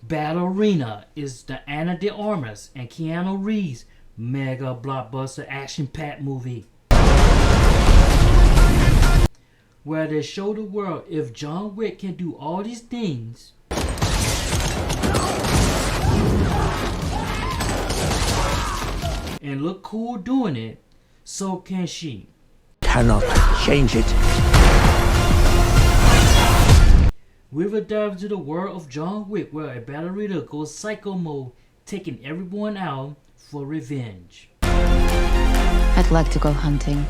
Ballerina is the Ana de Armas and Keanu Reeves mega blockbuster action-packed movie where they show the world if John Wick can do all these things, and look cool doing it, so can she. Cannot change it. We will dive into the world of John Wick where a ballerina goes psycho mode, taking everyone out for revenge. I'd like to go hunting.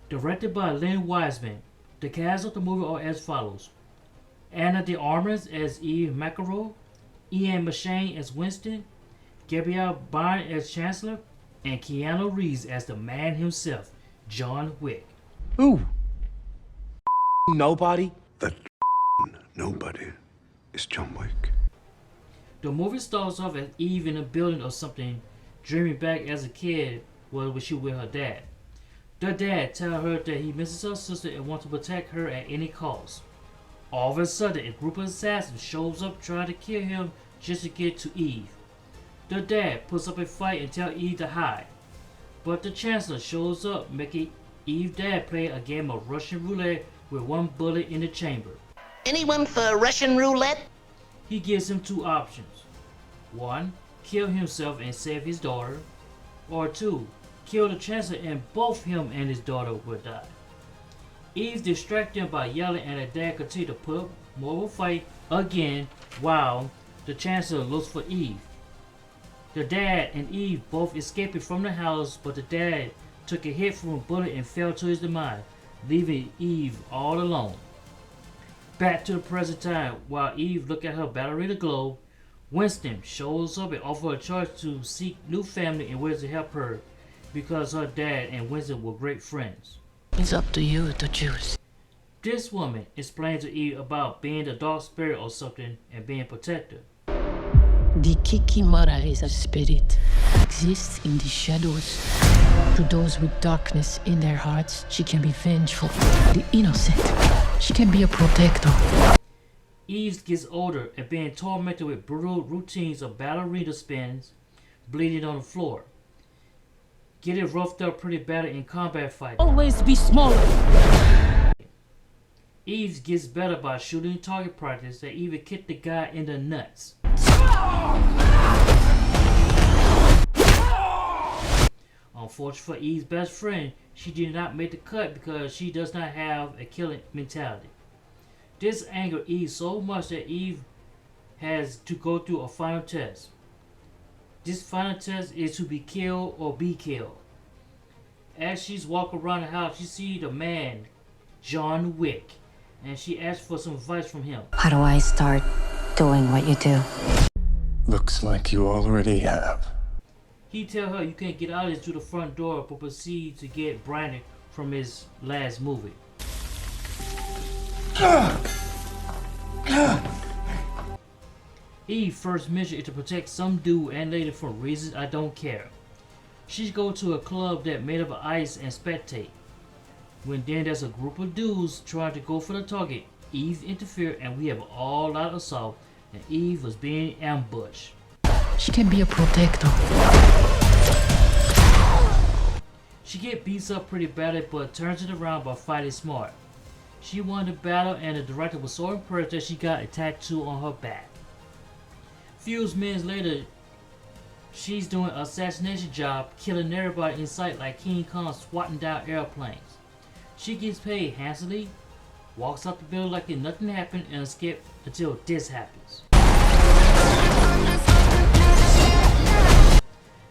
Directed by Lynn Wiseman, the cast of the movie are as follows: Ana de Armas as Eve Macarro, Ian McShane as Winston, Gabriel Byrne as Chancellor, and Keanu Reeves as the man himself, John Wick. Who? Nobody? That nobody is John Wick. The movie starts off as Eve in a building or something, dreaming back as a kid when she was with her dad. The dad tells her that he misses her sister and wants to protect her at any cost. All of a sudden, a group of assassins shows up trying to kill him just to get to Eve. The dad puts up a fight and tells Eve to hide. But the Chancellor shows up, making Eve's dad play a game of Russian roulette with one bullet in the chamber. Anyone for Russian roulette? He gives him two options. 1. Kill himself and save his daughter. Or 2. Kill the Chancellor and both him and his daughter will die. Eve distracts him by yelling and the dad continues to put up more of a fight again while the Chancellor looks for Eve. The dad and Eve both escaping from the house, but the dad took a hit from a bullet and fell to his demise, leaving Eve all alone. Back to the present time, while Eve looks at her ballerina globe, Winston shows up and offers a choice to seek new family and ways to help her because her dad and Winston were great friends. It's up to you to choose. This woman explains to Eve about being the dark spirit or something and being protected. The Kikimora is a spirit, exists in the shadows. To those with darkness in their hearts, she can be vengeful. The innocent, she can be a protector. Eve gets older and being tormented with brutal routines of ballerina spins, bleeding on the floor, getting roughed up pretty badly in combat fighting. Always be smaller. Eve gets better by shooting target practice and even kicked the guy in the nuts. Unfortunately for Eve's best friend, she did not make the cut because she does not have a killing mentality. This angered Eve so much that Eve has to go through a final test. This final test is to be killed or be killed. As she's walking around the house, she sees the man, John Wick, and she asks for some advice from him. How do I start doing what you do? Looks like you already have. He tells her you can't get out of this through the front door, but proceeds to get branded from his last movie. Eve's first mission is to protect some dude and lady for reasons I don't care. She goes to a club that made of ice and spectate. When then there's a group of dudes trying to go for the target, Eve interferes and we have an all-out assault and Eve was being ambushed. She can be a protector. She gets beat up pretty badly but turns it around by fighting smart. She won the battle and the director was so impressed that she got a tattoo on her back. Few minutes later, she's doing an assassination job, killing everybody in sight like King Kong swatting down airplanes. She gets paid handsomely, walks out the building like if nothing happened, and escapes until this happens.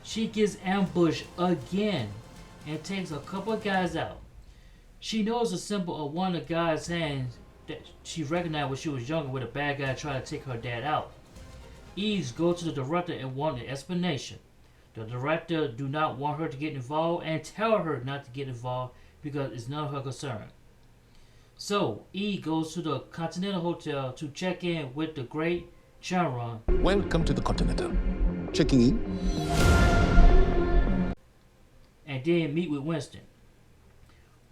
She gets ambushed again and takes a couple of guys out. She knows the symbol of one of the guy's hands that she recognized when she was younger when a bad guy tried to take her dad out. Eve goes to the director and wants an explanation. The director do not want her to get involved and tell her not to get involved because it's none of her concern. So Eve goes to the Continental Hotel to check in with the great Charon. Welcome to the Continental. Checking in. And then meet with Winston.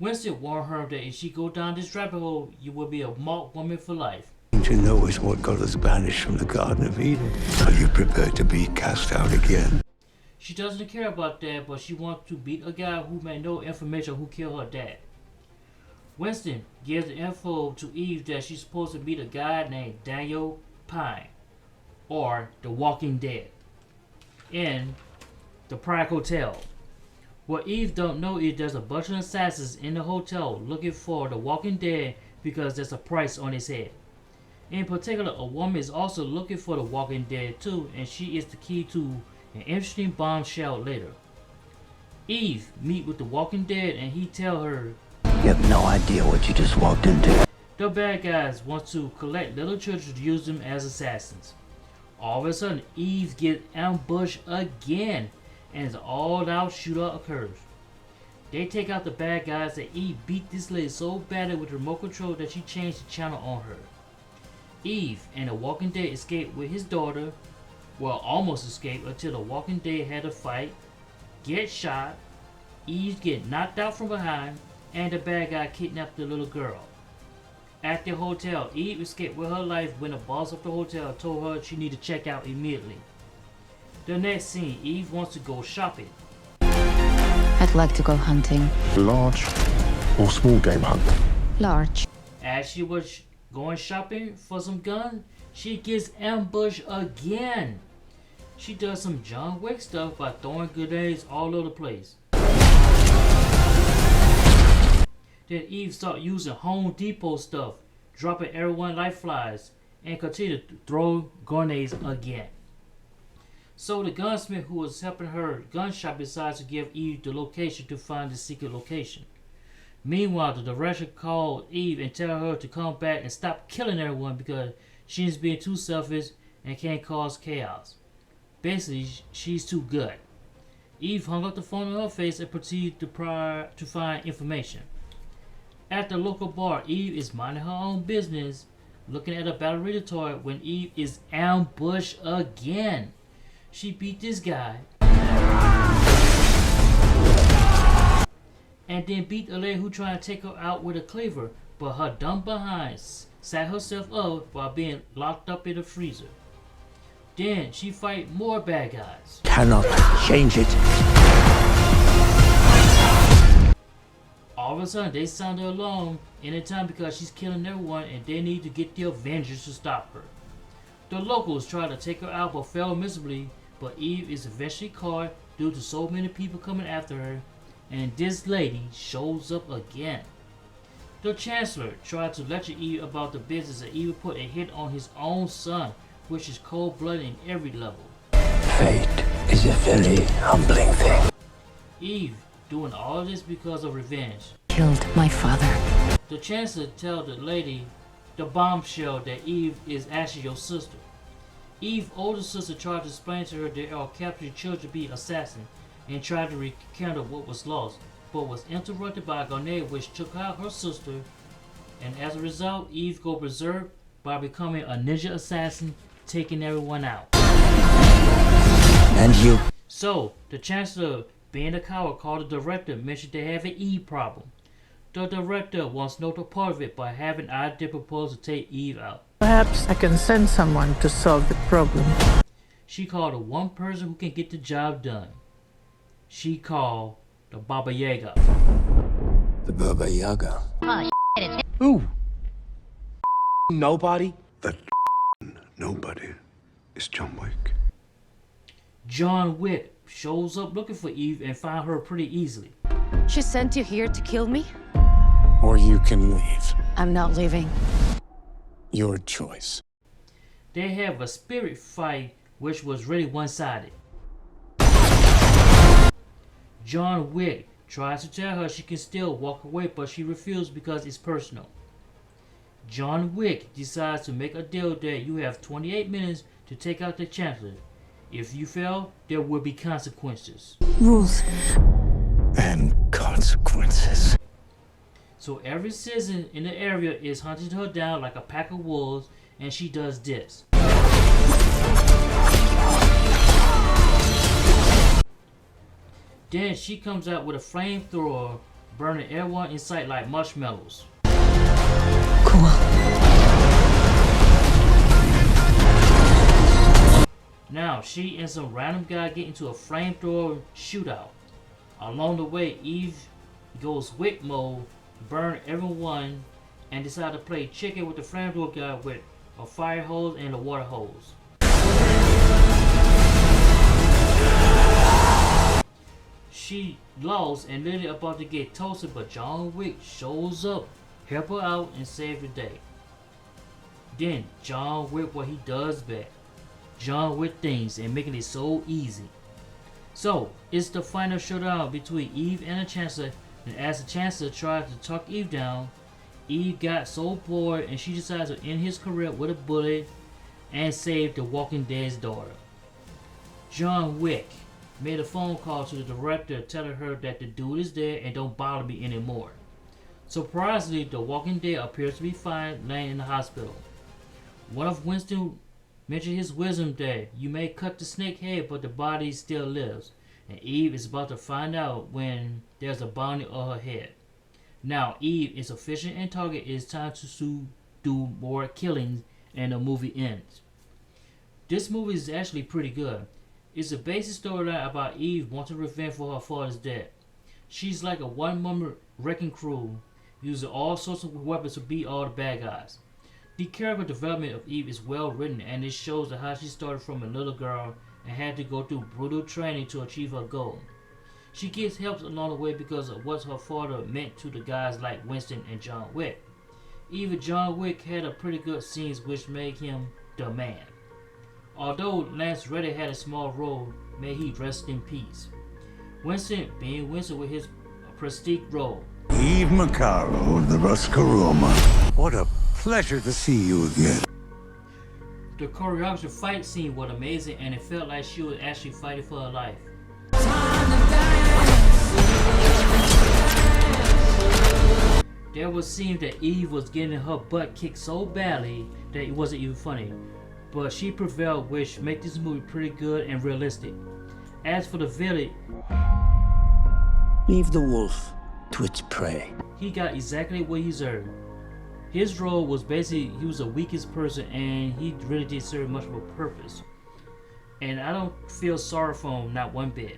Winston warned her that if she go down this rabbit hole, you will be a marked woman for life. To know is what got us banished from the Garden of Eden. Are you prepared to be cast out again? She doesn't care about that, but she wants to beat a guy who may know information who killed her dad. Winston gives the info to Eve that she's supposed to meet a guy named Daniel Pine, or the Walking Dead, in the Prague Hotel. What Eve don't know is there's a bunch of assassins in the hotel looking for the Walking Dead because there's a price on his head. In particular, a woman is also looking for the Walking Dead too, and she is the key to an interesting bombshell later. Eve meet with the Walking Dead and he tell her, You have no idea what you just walked into. the bad guys want to collect little children to use them as assassins. All of a sudden, Eve gets ambushed again, and an all-out shootout occurs. They take out the bad guys, and Eve beat this lady so badly with the remote control that she changed the channel on her. Eve and the Walking Dead escape with his daughter, well, almost escape until the Walking Dead had a fight, get shot, Eve get knocked out from behind, and the bad guy kidnapped the little girl. At the hotel, Eve escaped with her life when the boss of the hotel told her she needed to check out immediately. The next scene, Eve wants to go shopping. I'd like to go hunting. Large or small game hunt? Large. As she was going shopping for some guns, she gets ambushed again. She does some John Wick stuff by throwing grenades all over the place. Then Eve started using Home Depot stuff, dropping everyone like flies, and continued to throw grenades again. So the gunsmith who was helping her gun shop decides to give Eve the location to find the secret location. Meanwhile, the director called Eve and tell her to come back and stop killing everyone because she's being too selfish and can't cause chaos. Basically, she's too good. Eve hung up the phone in her face and proceeded to find information. At the local bar, Eve is minding her own business, looking at a ballerina toy when Eve is ambushed again. She beat this guy and then beat a lady who tried to take her out with a cleaver, but her dumb behind sat herself up while being locked up in a freezer. Then she fight more bad guys. Cannot change it. All of a sudden, they sound her alarm anytime because she's killing everyone and they need to get the Avengers to stop her. The locals try to take her out but fail miserably, but Eve is eventually caught due to so many people coming after her, and this lady shows up again. The Chancellor tried to lecture Eve about the business and even put a hit on his own son, which is cold-blooded in every level. Fate is a very humbling thing. Eve doing all this because of revenge. Killed my father. The Chancellor tells the lady, the bombshell, that Eve is actually your sister. Eve's older sister tried to explain to her that all captured children be assassins and tried to rekindle what was lost, but was interrupted by a grenade which took out her sister, and as a result, Eve go berserk by becoming a ninja assassin, taking everyone out. And you? So, the Chancellor, being a coward, called the director, mentioned they have an Eve problem. The director wants no part of it, but have an idea proposed to take Eve out. Perhaps I can send someone to solve the problem. She called the one person who can get the job done. She called the Baba Yaga. The Baba Yaga. Who? Nobody? That nobody is John Wick. John Wick shows up looking for Eve and finds her pretty easily. She sent you here to kill me? Or you can leave. I'm not leaving. Your choice. They have a spirit fight which was really one-sided. John Wick tries to tell her she can still walk away, but she refuses because it's personal. John Wick decides to make a deal that you have 28 minutes to take out the Chancellor. If you fail, there will be consequences. Rules. And consequences. So every citizen in the area is hunting her down like a pack of wolves, and she does this. Then she comes out with a flamethrower burning everyone in sight like marshmallows. Cool. Now, she and some random guy get into a flamethrower shootout. Along the way, Eve goes Wick mode, burn everyone, and decide to play chicken with the flamethrower guy with a fire hose and a water hose. She lost and literally about to get toasted, but John Wick shows up, help her out, and save the day. Then John Wick, what he does best. John Wick things and making it so easy. So it's the final showdown between Eve and the Chancellor, and as the Chancellor tried to talk Eve down, Eve got so bored and she decided to end his career with a bullet and save the Walking Dead's daughter. John Wick made a phone call to the director telling her that the dude is dead and don't bother me anymore. Surprisingly, the Walking Dead appears to be fine, laying in the hospital. One of Winston mentioned his wisdom that you may cut the snake head but the body still lives, and Eve is about to find out when there's a bounty on her head. Now Eve is efficient and target. It's time to do more killings and the movie ends. This movie is actually pretty good. It's a basic storyline about Eve wanting revenge for her father's death. She's like a one-woman wrecking crew using all sorts of weapons to beat all the bad guys. The character development of Eve is well written, and it shows how she started from a little girl and had to go through brutal training to achieve her goal. She gets help along the way because of what her father meant to the guys like Winston and John Wick. Even John Wick had a pretty good scenes which made him the man. Although Lance Reddick had a small role, may he rest in peace. Winston being Winston with his prestige role. Eve Macarro of the Ruska Roma. What a pleasure to see you again. The choreographed fight scene was amazing and it felt like she was actually fighting for her life. There was scenes that Eve was getting her butt kicked so badly that it wasn't even funny, but she prevailed, which made this movie pretty good and realistic. As for the villain, Leave the wolf to its prey. he got exactly what he deserved. His role was basically he was the weakest person and he really didn't serve much of a purpose. And I don't feel sorry for him, not one bit.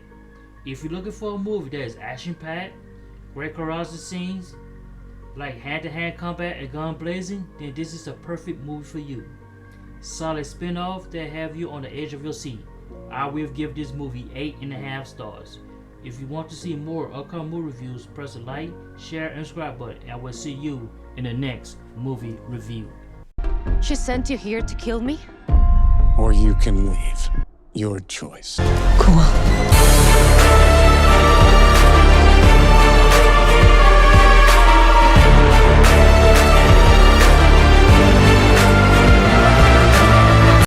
If you're looking for a movie that is action-packed, great choreography scenes, like hand-to-hand combat and gun blazing, then this is the perfect movie for you. Solid spin-off that have you on the edge of your seat. I will give this movie 8.5 stars. If you want to see more upcoming movie reviews, press the like, share, and subscribe button, and we'll see you in the next movie review. She sent you here to kill me? Or you can leave. Your choice. Cool.